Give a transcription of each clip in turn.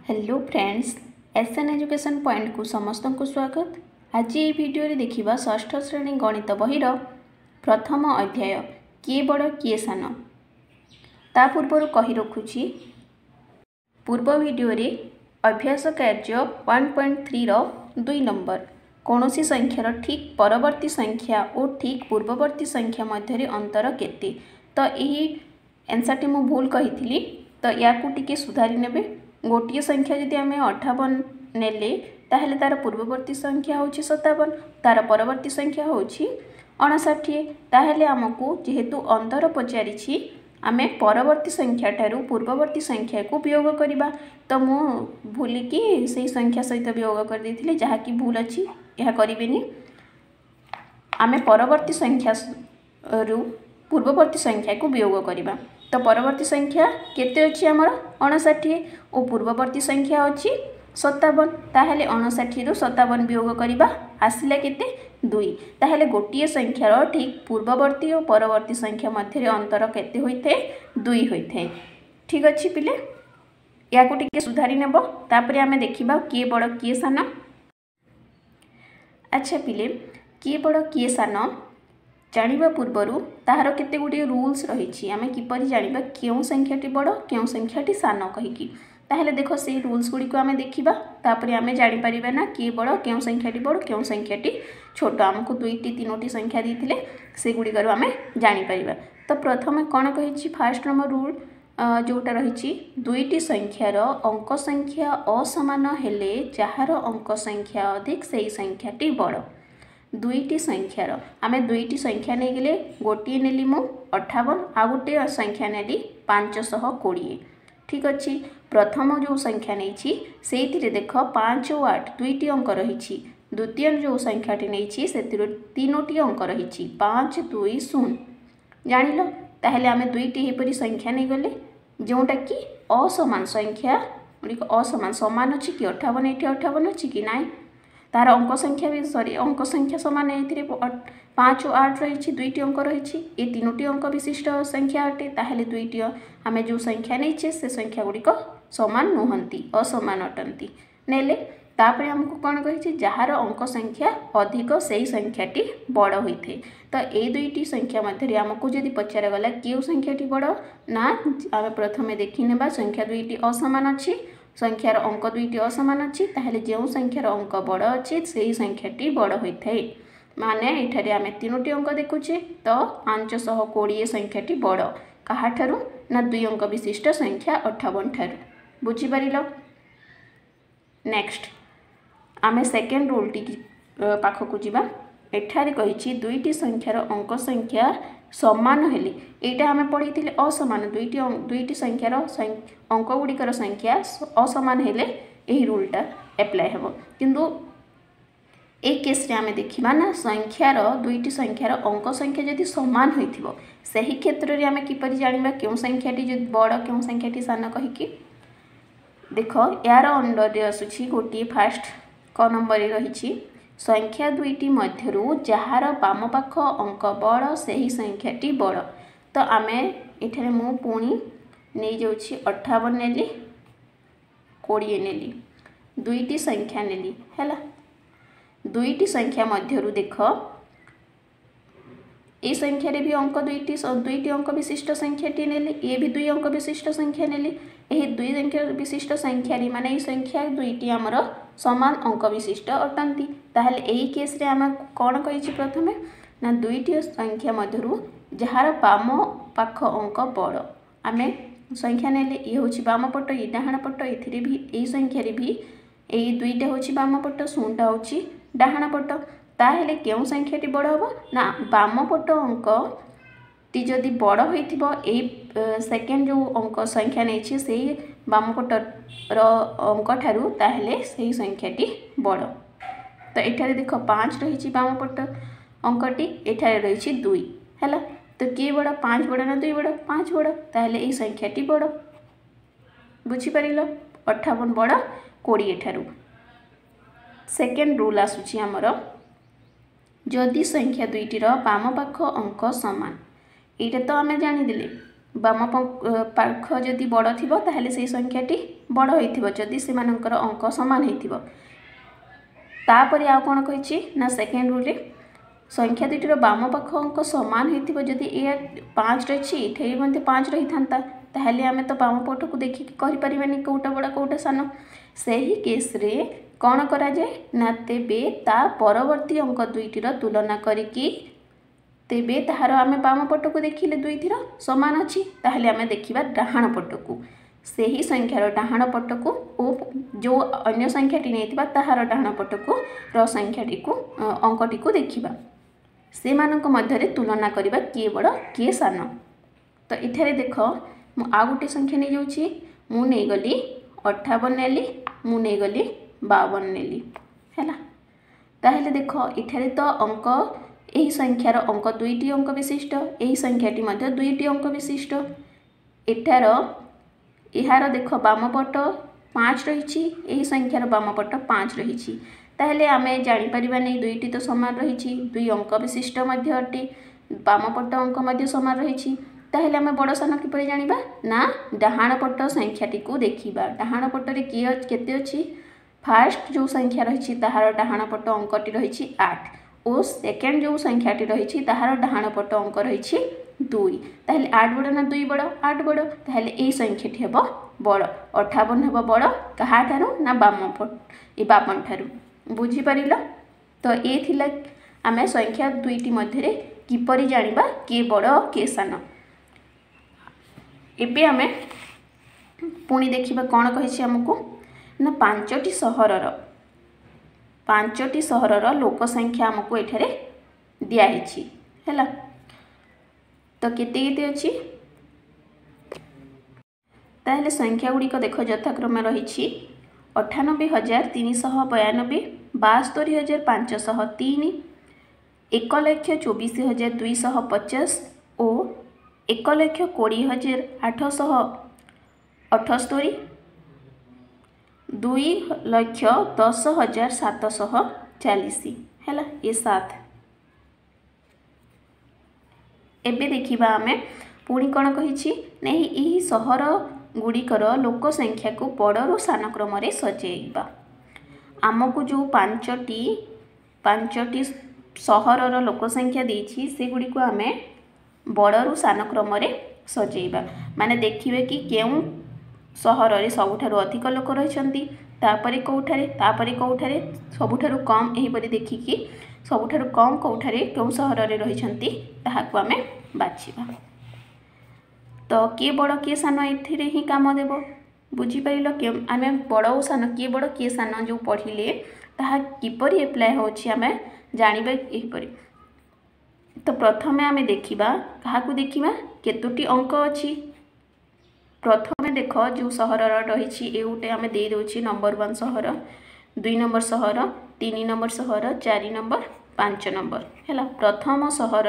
Hello friends, SN education point को समस्त को स्वागत। आज ये वीडियो रे देखिबा षष्ठ श्रेणी गणित बहीर प्रथम अध्याय किए बड़ किए सान। ता पूर्व कही रखुची पूर्व वीडियो रे अभ्यास कार्य 1.3 रो 2 नंबर कौनसी संख्यार ठीक परवर्ती संख्या और ठीक पूर्ववर्ती संख्या मध्य अंतर केते। तो यही आंसर टी मु भूल कही तो या को टिके सुधारी नेबे। गोटे संख्या जदि आम 58 नेले ताहले तार पूर्ववर्ती संख्या होची 57, तार परवर्ती संख्या होची 59। ताहले आमको जेहेतु अंतर पचारिछि आमे परवर्ती संख्या ठारू पूर्ववर्ती संख्या को वियोग करिबा। तो मु भूलिकी से संख्या सहित वियोग कर देथिले, जहा कि भूल अछि यह करिबेनी। आमे परवर्ती संख्या रु पूर्ववर्ती संख्या को वियोग करिबा। तो परवर्ती संख्या केते अछि हमर 59 और पूर्ववर्ती संख्या अछि 57। ताहले 59 रु 57 वियोग करिबा आसिला केते 2। ताहले गोटिए संख्यार ठीक पूर्ववर्ती और परवर्ती संख्या मध्य अंतर केते होइथे 2 होइथे। ठीक अछि पिले, या को टिके सुधारी नेबो। तापरे आमे देखिबा किए बड़ किए सान। अच्छा पिले, किए बड़ किए सान जानिबा पूर्वरु ताहार केते गुडी रूल्स रहिछि। आमे किपरि जानिबा केउ संख्याटी बड़ केउ संख्याटी सान कहिकी। ताहले देखो से रूल्स गुडी को आमे देखिबा, तापरे आमे जानि परिबा ना किए बड़ केउ संख्याटी बड़ केउ संख्याटी छोट। हमको 2टी 3टी संख्या दिथिले से गुडी करू आमे जानि परिबा। तो प्रथमे कोन कहिछि फर्स्ट नंबर रूल जोटा रहिछि 2टी संख्यार अंक संख्या असमान हेले जहार अंक संख्या अधिक सेही संख्याटी बड़। 2टी संख्यार आमे 2टी संख्या नहीं गले, गोटे नेली मु 58 आ गोटे संख्या नेली 520। ठीक अच्छी, प्रथम जो संख्या नहीं से देख 5 और 8 2टी अंक रही। द्वितीय जो संख्याटी नहीं से 3टी अंक रही 5 2 0। जानिल, ताहले आमे 2टी एपरी संख्या नहीं गले जोटा कि असमान संख्या असमान सामान अच्छी कि 58 ये 58 अच्छी कि ना तार अंक संख्या भी अंक संख्या सामान है। 5 और 8 रही 2टी अंक रही, ये 3टी अंक विशिष्ट संख्या अटे। ताहले 2टी आमे जो संख्या नहीं से संख्या गुड़िक सामान नुहंती असमान अटंती नेले। तापरे हमको कौन कही जहार अंक संख्या अधिक से संख्याटी बड़ होइथे। तो ये 2टी संख्या मध्य आमको जदि पचार गला केउ संख्याटी बड़ ना, आमे प्रथमे देखि नेबा संख्या 2टी असमान अच्छी, संख्यार अंक 2टी असमान अच्छी। ताहले जो संख्यार अंक बड़ अच्छी से संख्याटी बड़ होइथे। माने एठारे आमे 3टी अंक देखुचे तो 520 संख्याटी बड़ काहाठारु ना 2 अंक विशिष्ट संख्या 58 ठारु। बुझी परिलो। नेक्स्ट आमे सेकेंड रूल टी पाखकु जिबा। एठारे कहिछि 2टी संख्यार अंक संख्या समान हेले, एटा आमे पढिथिले असमान 2टी संख्यार अंक गुड़िकर संख्या असमान हेले एही रूलटा एप्लाई हेबो। किंतु एक केस रे आमे देखिबा ना संख्यार 2टी संख्यार अंक संख्या जदि समान होइथिबो सही क्षेत्र रे आमे किपरि जानिबा केउ संख्याटी जदि बड़ केउ संख्याटी सान कहिकी। देखो यार अंडर रे आसुछि गोटी फर्स्ट क नंबर रे रहिछि संख्या 2टी मध्यरु जहार बाम पाख अंक बड़ सही संख्याटी बड़। तो आमे एठारे मु पुणी नहीं जाउछि 58 नेली 20 नेली 2टी संख्या नेली हैला। 2टी संख्या मध्यरु देख ए संख्या रे भी अंक 2टी अंक विशिष्ट संख्याटी नेली, ये भी 2 अंक विशिष्ट संख्या नेली। यही 2 अंक विशिष्ट संख्या रे माने संख्या 2टी आमर समान अंक विशिष्ट अटंती। ताहले एही केस रे आमे कोन कहिछि प्रथमे ना 2टी संख्या मध्यरु जहार बाम पाख अंक बड़ आमे संख्या नेले। ये होछि बाम पट ये डाहाण पट, एथिरे भी एही संख्या रे भी एही 2टा होछि बाम पट 0टा होछि डाहाण पट। ताहले केउ संख्याटी बड़ हबो ना बाम पट अंक टी जदि बड़ होइथिबो एही सेकेंड जो अंक संख्या नेछि सेही बाम पट रो अंक ठारू ताहले सेही संख्याटी बड़। तो एठारे देखो 5 रहिछि बाम पट अंकटी, एठारे रहिछि 2 हैला। तो के बड़ 5 बड़ ना 2 बड़ 5 बड़, ताहले एही संख्याटी बड़। बुझी परिलो 58 बड़ 20 ठारू। सेकेंड रूल आसुछि हमर जदि संख्या 2टी रो बाम पाख अंक समान। एटा तो आमे जानि देले बाम पाख जदि बड़ थिबो ताहले से संख्याटी बड़ होइथिबो जदि सेमानंकर अंक समान होइथिबो। तापरे आ कोन कहिछि ना सेकेंड रूल रे संख्या दुईटर बाम पाख अंक समान होइथिबो जदि ए 5 रहिछि एठे मध्ये 5 रही थांता ताहले आमे तो बाम पट को देखि कहि परिबानी कोउटा बड़ कोउटा सान। सेही केस रे कोन करा जाय ना तेबे ता परवर्ती अंक दुईटर तुलना करिकि तेबे ताहार आमे बाम पट को देखिले दुई थीर समान अछि ताहले आमे देखिबा डाहाण पट को सेही संख्यार डाहाण पट को ओ जो अन्य संख्याटी नेतिबा ताहार डाहाण पट को र संख्याटी को अंकटी को देखिबा से मानक मध्यरे तुलना करिबा किए बड़ किए सान। तो इथरे देख मु आ गोटे संख्या नै जाउछि मु नै गली 58 नेली मु नै गली 52 नेली हैला। ताहले देख इथरे तो अंक एही संख्यार अंक दुईटी अंक विशिष्ट एही संख्याटी मध्ये दुईटी अंक विशिष्ट एठार इहार देख बाम पट 5 रहिछि एही संख्यार बाम पट 5 रहिछि ताहले आमे जानि परिबा नै दुईटी तो समान रहिछि दुई अंक विशिष्ट मध्ये अटे बाम पट अंक मध्ये समान रहिछि ताहले आमे बड़ सान किपरि जानिबा ना डाहाण पट संख्याटी को देखिबा। डाहाण पट रे की केते अछि फर्स्ट जो संख्या रहिछि ताहार डाहाण पट अंकटी रहिछि 8 ओ सेकेंड जो संख्याटी रहिछि ताहार डाहाण पट अंक रहिछि 2 ताहले 8 बड़ ना 2 बड़ 8 बड़ ताहले ए संख्याटी हेबो बड़ 58 हेबो बड़ कहा थारु ना बाम पट ए 52 थारु बुझी परिलो। तो ए थिला आमे संख्या दुईटी मध्यरे किपरि जानिबा के बड़ के सान। एबे आमे पुणी देखिबा कोन कहिछि हमकु ना पांचटी सहरर लोक संख्या हमकु एठारे दिया हिछि हैला। तो केते केते अछि ताहले संख्या गुडी को देखो यथाक्रम रहिछि 98,392 72,503 1,24,250 और 1,20,878 2,10,740 हैला ये 7। एबे देखिबा आमे पुणी कोन कहिछि नै एही सहर गुड़िकर लोक संख्या को बड़रू सान क्रम रे सजेइबा। आमको जो पांचटी सहरर लोक संख्या देछि से गुडी को आमे बड़रू सान क्रम रे सजेइबा माने देखिबे कि केउ सहर रे सबुठारु अधिक लोक रहिसंती तापरे कोउठारे सबुठारु कम एही परि देखिकि सबुठारु कम कोउठारे केउ सहर रे रहिसंती ताहाकु आमे बाछिबा। तो किए बड़ किए सान एथिरे ही काम देबो बुझी परिलो के आमे बड़ ओ सान किए बड़ किए सान जो पढ़िले ताहा किपरि एप्लाय होछि आमे जानिबे एही परि। तो प्रथमे आमे देखिबा काहाकु देखिबा केतोटी अंक अछि। प्रथमे देखो जो सहर रहिछि ए उटे आमे दे दोछि नंबर 1 सहर 2 नंबर सहर 3 नंबर सहर 4 नंबर 5 नंबर हैला। प्रथम सहर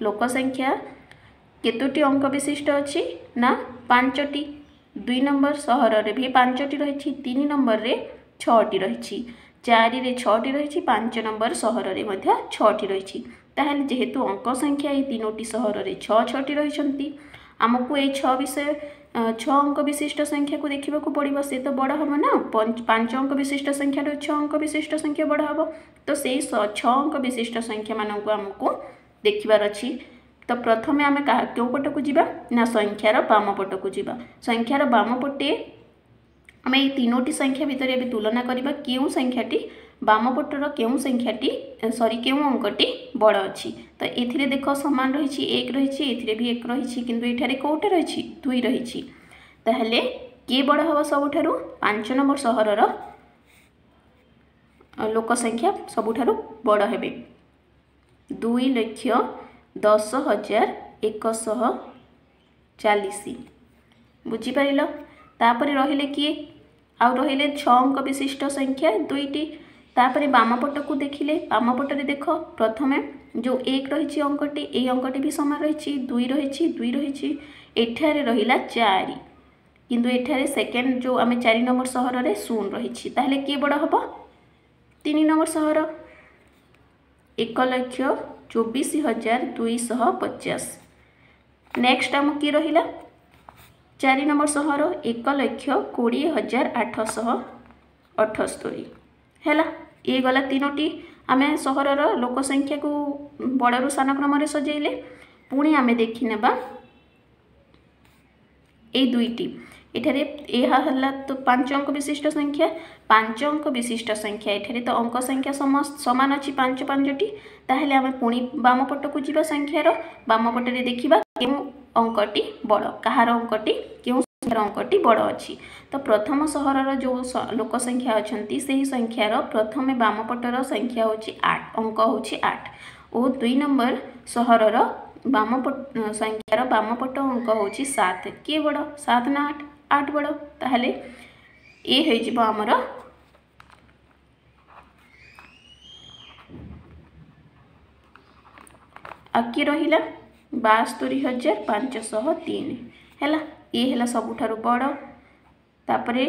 लोक संख्या केतोटी अंक विशिष्ट अछि ना 5टी 2 नंबर सहर रे भी 5टी रहिछि 3 नंबर रे 6टी रहिछि 4 रे 6टी रहिछि 5 नंबर सहर रे मध्ये 6टी रहिछि। ताहले जेहेतु अंक संख्या ए तीनोटी सहर रे 6टी रहिसंती हमकु ए 6 अंक विशिष्ट संख्या को देखिबा को पड़िबो से तो बड़ हबो ना 5 अंक विशिष्ट संख्या रो 6 अंक विशिष्ट संख्या बड़ हबो। तो सेही 6 अंक विशिष्ट संख्या मानकु हमकु देखिबार अछि। तो प्रथमे आमे केउ पट को जिबा ना संख्यार बाम पट को जिबा। संख्यार बाम पटे आमे ए तीनोटी संख्या भितर एबे तुलना करिबा केउ संख्याटी बाम पटर केउ संख्याटी केउ अंकटी बड़ अछि। तो एथिरे देखो समान रहिछि 1 रहिछि एथिरे भी 1 रहिछि किंतु एठारे कोउटे रहिछि 2 रहिछि ताहले के बड़ हबो सबुठारु 5 नंबर सहरर लोक संख्या सबुठारु बड़ हेबे 2,10,140 बुझी परिलो। तापरे रहिले किए आउ रहिले 6 अंक विशिष्ट संख्या दुईटी। तापरे बाम पट को देखिले बाम पट रे देखो प्रथमे जो 1 रहिछि अंकटी ए अंकटी भी समान रहिछि 2 रहिछि एठारे रहिला 4 किंतु एठारे सेकेंड जो आमे 4 नंबर सहर रे 0 रहिछि ताहले के बड़ हबो 3 नंबर सहर 1,24,250। नेक्स्ट आम कि रहिला 4 नंबर सहर 1,20,878 है। ये गला तीनोटी आम सहरर लोकसंख्या को बड़ू सान क्रम सजेले। पुणी आम देखने ये दुईटी एठारे यह तो 5 अंक विशिष्ट संख्या 5 अंक विशिष्ट संख्या एठारे तो अंक संख्या समान अच्छी 5 5टी ताहले आम पुणी बाम पट को जीवा संख्यार बाम पटे देखा क्यों अंकटी बड़ कहार अंकटी क्यों अंकटी बड़ अच्छी। तो प्रथम सहरर जो लोक संख्या अच्छा से ही संख्यार प्रथम बाम पटर संख्या हूँ 8 अंक हूँ 8 और 2 नंबर सहरर बाम पट संख्यार बाम पट अंक हूँ 7 किए बड़ 7 ना 8 बड़ ताहले ये हो आमर आगे रहा 72,503 है। ये है सबुठारु बड़। तापरे